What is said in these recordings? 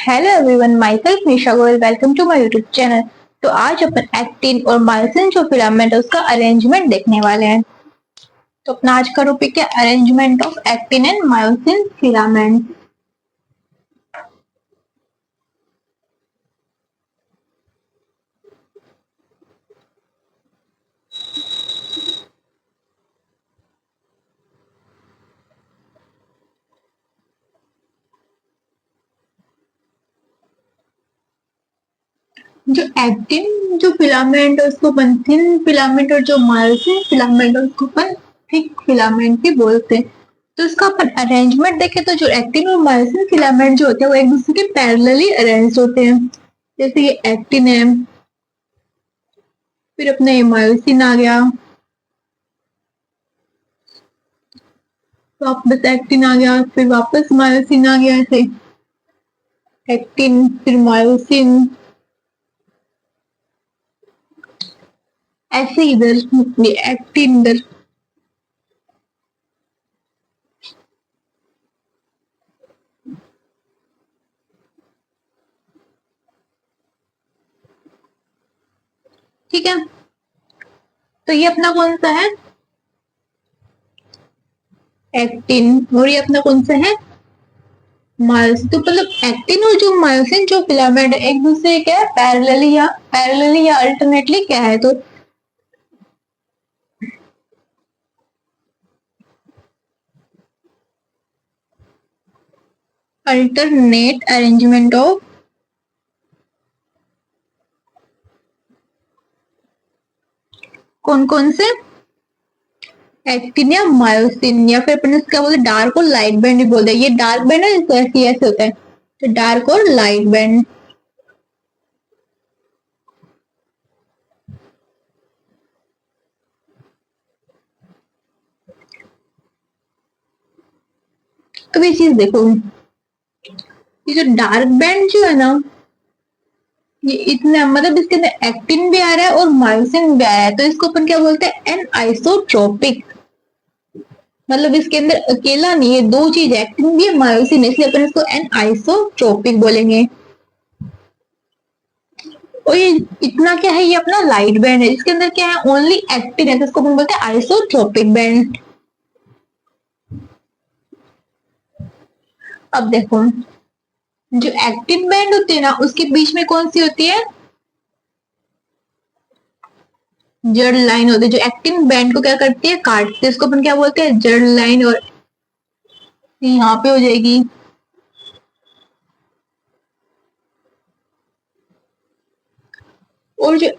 Hello everyone, myself Nisha Goyal. Welcome to my YouTube channel. तो आज अपन एक्टिन और मायोसिन जो फिलामेंट है उसका अरेंजमेंट देखने वाले हैं। तो अपना आज का टॉपिक है arrangement of actin and myosin filament. जो एक्टिन जो फिलामेंट है उसको अपन थिन फिलामेंट और जो मायोसिन फिलामेंट है उसको अपन थिक फिलामेंट भी बोलते हैं। तो इसका अपन अरेंजमेंट देखें तो जो एक्टिन और मायोसिन फिलामेंट जो होते हैं वो एक दूसरे के पैरेलली अरेंज होते हैं। जैसे ये एक्टिन है, फिर अपना ये मायोसिन आ गया, वापस एक्टिन आ गया, फिर वापस मायोसिन आ गया। ऐसे एक्टिन फिर मायोसिन, ऐसे इधर ये एक्टिन इधर। ठीक है, तो ये अपना कौन सा है? एक्टिन। और ये अपना कौन सा है? मायोसिन। तो मतलब एक्टिन और जो मायोसिन जो फिलामेंट है एक दूसरे क्या है, पैरेलली या अल्टरनेटली क्या है? तो अल्टरनेट अरेंजमेंट ऑफ कौन कौन से? एक्टिन या मायोसिन, या फिर अपन क्या बोलते हैं, डार्क और लाइट बैंड भी बोलते हैं। ये डार्क बैंड है, इसको ऐसे ऐसे होता है, तो डार्क और लाइट बैंड। तो ये चीज देखो, ये जो डार्क बैंड जो है ना, ये इतना मतलब इसके अंदर एक्टिन भी आ रहा है और मायोसिन भी आ रहा है, तो इसको अपन क्या बोलते हैं? Anisotropic. मतलब इसके अंदर अकेला नहीं है, दो चीज, एक्टिन भी है मायोसिन है, इसलिए अपन इसको एन आइसोट्रोपिक बोलेंगे। और ये इतना क्या है, ये अपना लाइट बैंड है, इसके अंदर क्या है? ओनली एक्टिन है, तो इसको अपन बोलते हैं आइसोट्रोपिक बैंड। अब देखो, जो एक्टिन बैंड होती है ना उसके बीच में कौन सी होती है? जड़ लाइन होती है, जो एक्टिन बैंड को क्या करती है? काटती है। इसको अपन क्या बोलते हैं? जड़ लाइन। और यहाँ पे हो जाएगी। और जो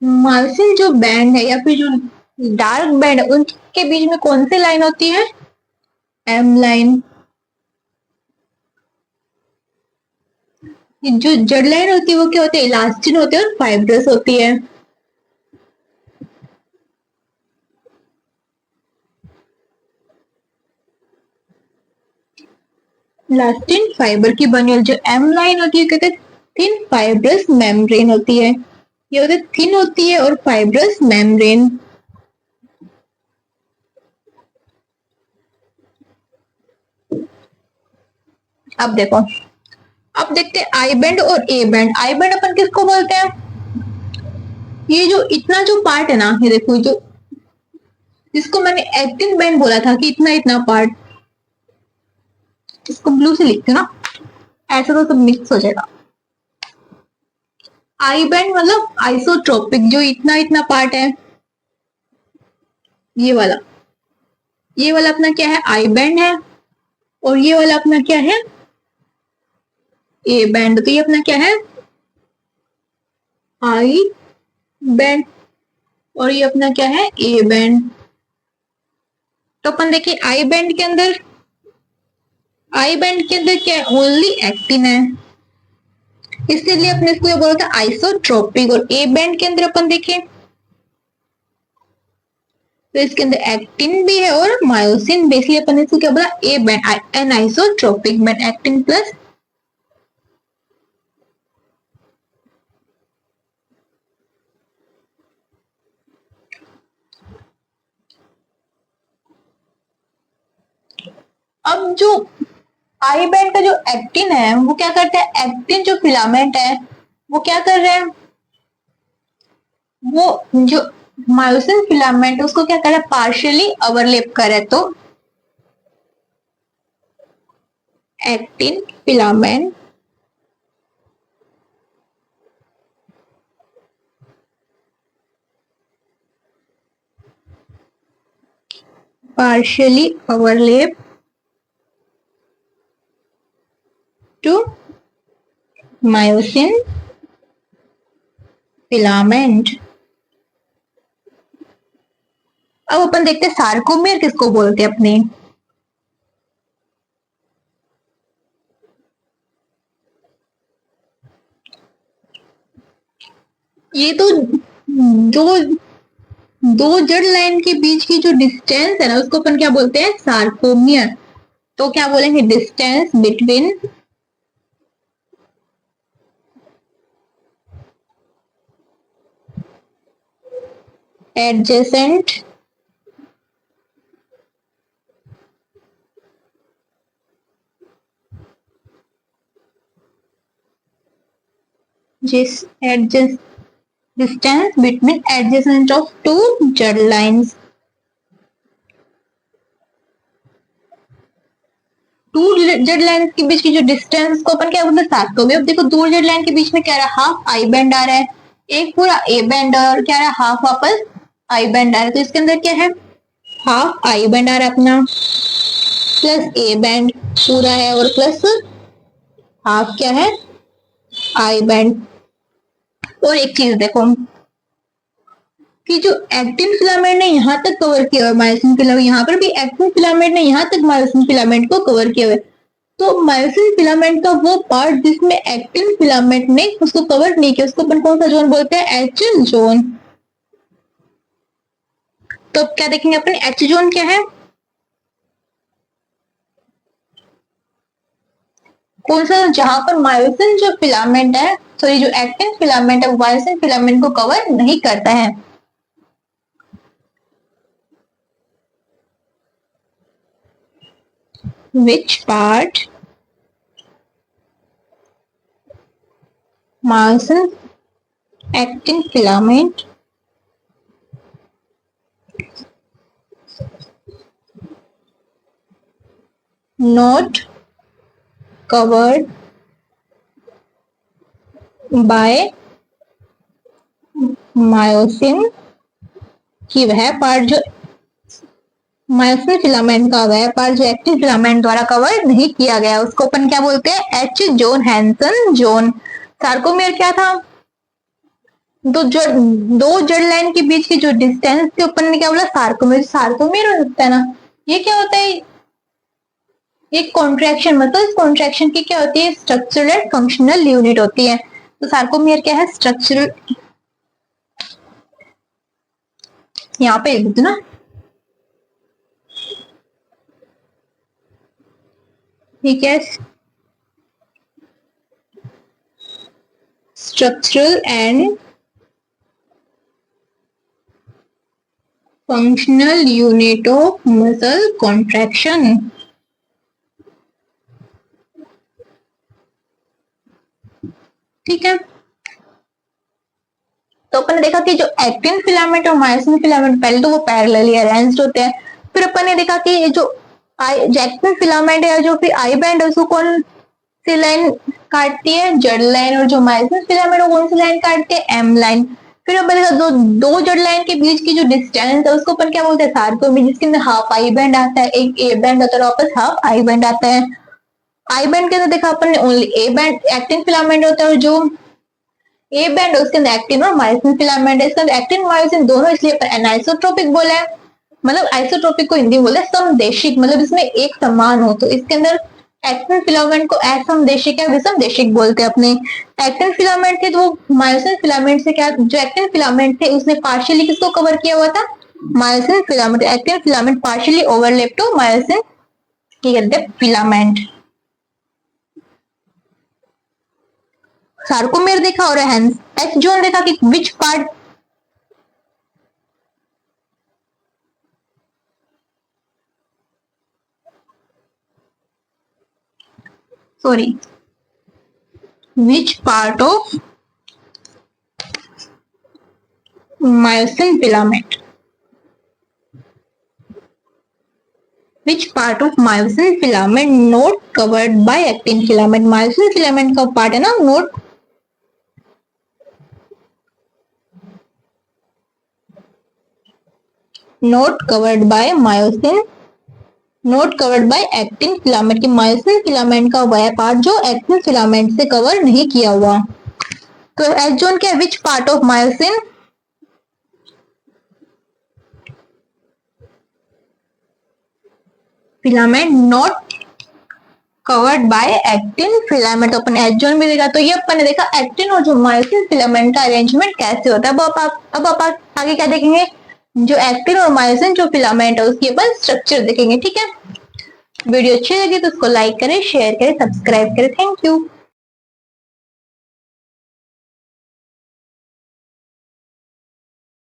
मार्सिन जो बैंड है या फिर जो डार्क बैंड है उनके बीच में कौन सी लाइन होती है? M line. जो जड़ लाइन होती है वो क्या होती है? इलास्टिन होती है और फाइब्रस होती है। इलास्टिन फाइबर की बनी, और जो एम लाइन होती है कहते हैं थिन फाइब्रस मेम्ब्रेन होती है। ये होती है थिन होती है और फाइब्रस मेम्ब्रेन। अब देखो, अब देखते हैं आई बैंड और ए बैंड। आई बैंड अपन किसको बोलते हैं? ये जो इतना जो पार्ट है ना, ये देखो, जो जिसको मैंने एक्टिन बैंड बोला था कि इतना इतना पार्ट, इसको ब्लू से लिखते हो ना, ऐसा तो सब मिक्स हो जाएगा। आई बैंड मतलब आइसोट्रोपिक, जो इतना इतना पार्ट है, ये वाला, ये वाला अपना क्या है? आई बैंड है। और ये वाला अपना क्या है? A band. तो ये अपना क्या है? I band. और ये अपना क्या है? A band. तो अपन देखिए आई बैंड के अंदर क्या है? ओनली एक्टिन है, इसलिए अपने इसको बोला था आइसोट्रोपिक। और ए बैंड के अंदर अपन देखें तो इसके अंदर एक्टिन भी है और मायोसिन भी, इसलिए अपन इसको क्या बोला? A band, anisotropic band, actin plus. अब जो आई बैंड का जो एक्टिन है वो क्या करता है, एक्टिन जो फिलामेंट है वो क्या कर रहे हैं, वो जो मायोसिन फिलामेंट उसको क्या कर रहा है, पार्शियली ओवरलैप कर रहा है। तो actin filament partially overlap to myosin filament। अब अपन देखते हैं सार्कोमेर किसको बोलते हैं अपने। ये तो दो दो जड़ लाइन के बीच की जो डिस्टेंस है ना उसको अपन क्या बोलते हैं, सार्कोमियर। तो क्या बोलेंगे, डिस्टेंस बिटवीन एडजेसेंट जिस एडजेस distance between adjacent of two Z lines. Two Z line के बीच की जो डिस्टेंस को अपन क्या बोलते हैं, सार्कोमियर। अब देखो दो जेड लाइन के बीच में क्या रहा, हाफ आई बैंड आ रहा है, एक पूरा ए बैंड और क्या रहा, हाफ वापस आई बैंड आ रहा है। तो इसके अंदर क्या है, हाफ आई बैंड आ रहा है अपना, प्लस ए बैंड पूरा है और प्लस हाफ क्या है, आई बैंड। और एक चीज देखो कि जो एक्टिन फिलामेंट ने यहाँ तक कवर किया है मायोसिन फिलामेंट, यहाँ पर भी एक्टिन फिलामेंट ने यहाँ तक मायोसिन फिलामेंट को कवर किया है। तो मायोसिन फिलामेंट का वो पार्ट जिसमें एक्टिन फिलामेंट ने उसको कवर नहीं किया उसको अपन कौन सा जोन बोलते हैं, एच जोन। तो अब क्या देखेंगे अपन, एच जोन क्या है, कौन सा, जहां पर मायोसिन जो फिलामेंट है, सॉरी जो एक्टिन फिलामेंट है वो मायोसिन फिलामेंट को कवर नहीं करता है। Which part myosin actin filament not covered by myosin, की वह पार्ट जो मायोसिन फिलामेंट का वह पार्ट जो एक्टिन फिलामेंट द्वारा कवर नहीं किया गया उसको अपन क्या बोलते हैं, H zone, Hensen zone. Sarcomere क्या था, दो जड़ लाइन के बीच की जो डिस्टेंस थी अपन ने क्या बोला, सार्कोमेयर। सार्कोमेयर हो सकता है ना, ये क्या होता है, एक कॉन्ट्रैक्शन, मतलब इस कॉन्ट्रैक्शन की क्या होती है, स्ट्रक्चरल एंड फंक्शनल यूनिट होती है। तो सार्कोमेयर क्या है, स्ट्रक्चरल, यहाँ पे लिख दो ना, ठीक है, structural and functional unit of muscle contraction. ठीक है, तो अपन ने देखा कि जो एक्टिन फिलामेंट और मायोसिन फिलामेंट पहले तो वो पैरेलली अरेंज्ड होते हैं। फिर अपन ने देखा कि जो एक्टिन फिलामेंट है जो फिर आई बैंड है उसको कौन सी लाइन काटती है, जड़ लाइन। और जो मायोसिन फिलामेंट है कौन सी लाइन काटती है, एम लाइन। फिर अपन देखा दो जड़ लाइन के बीच की जो डिस्टेंस है उसको अपन क्या बोलते हैं, सार्कोमेर, जिसके अंदर हाफ आई बैंड आता है, एक ए बैंड आता है और वापस हाफ आई बैंड आता है। आई बैंड के अंदर देखा अपन ने only A band actin filament होता है और जो ए बैंड उसके अंदर एक्टिन और मायोसिन फिलामेंट है। इसके अंदर एक्टिन मायोसिन दोनों, इसलिए एनाइसोट्रोपिक बोला है। मतलब आइसोट्रोपिक को हिंदी बोले समदेशिक, मतलब इसमें एक समान हो। तो इसके अंदर एक्टिन फिलामेंट को असमदेशिक या विषमदेशिक बोलते हैं अपने। एक्टिन फिलामेंट थे तो वो मायोसिन फिलामेंट से क्या, जो एक्टिन फिलामेंट थे उसने पार्शियली किसको कवर किया हुआ था, myosin filament. Actin filament partially overlap to myosin filament. Sarcomere देखा और एच जोन देखा कि which part, sorry, which part of myosin filament, which part of myosin filament not covered by actin filament? myosin filament का part है ना not covered by myosin, not covered by actin filament की myosin filament का वह part जो actin filament से cover नहीं किया हुआ। तो एच जोन क्या है? Which part of myosin filament not covered by actin filament. तो अपन एच जोन में देखा, तो ये अपन ने देखा एक्टिन और जो मायोसिन फिलामेंट का अरेंजमेंट कैसे होता है। अब आप आगे क्या देखेंगे? जो एक्टिन और मायोसिन जो फिलामेंट है उसके अपन स्ट्रक्चर देखेंगे। ठीक है, वीडियो अच्छी लगी तो उसको लाइक करें, शेयर करें, सब्सक्राइब करें। Thank you.